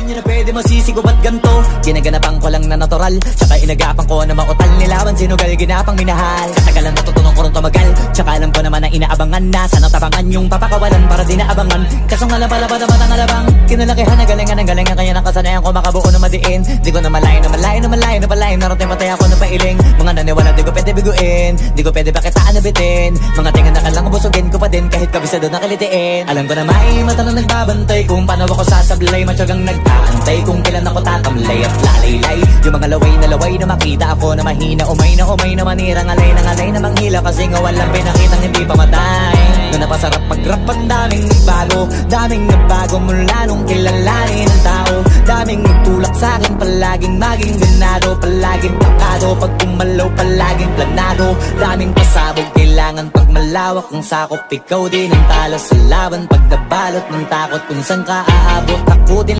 nyo na pwede masisigo ba't ganto? Ginaganapan ko lang na natural, tsaka inagapan ko na mautal. Nilaban sinugal, ginapang minahal. Katagalan natutunan ko rin tumagal, tsaka alam ko naman na inaabangan na. Sana tabangan yung papakawalan para di naabangan. Kasong alabalaban naman ang alabang kinalakihan na galingan ng galingan. Kaya nakasanayan ko makabuo na madiin. Di ko na malayo na malayo na malayo na palayo. Narating matay ako na pailing. Mga naniwala di ko pwede biguin, di ko pwede pakitaan na bitin. Mga tingan na kalang busugin ko pa din kahit kabisado na kalitiin. Alam ko na may mata na nagbabantay kung paano ako sasablay. Matyagang nag-aantay kung kailan ako tatamlay at lalaylay. Yung mga laway na makita ako na mahina. Umay na manirang alay na manghila. Kasi nga walang pinakitang hindi pamatay. Na napasarap mag-rap ang daming nagbago mula nung kilalanin ang tao. Daming nagtulak sa'kin, palaging maging ganado. Palaging pakado, pag kumalaw palaging planado. Daming pasabog, kailangan pag malawak ang sakop. Ikaw din ang talo sa laban, pag nabalot ng takot kung saan ka aabot. Ako din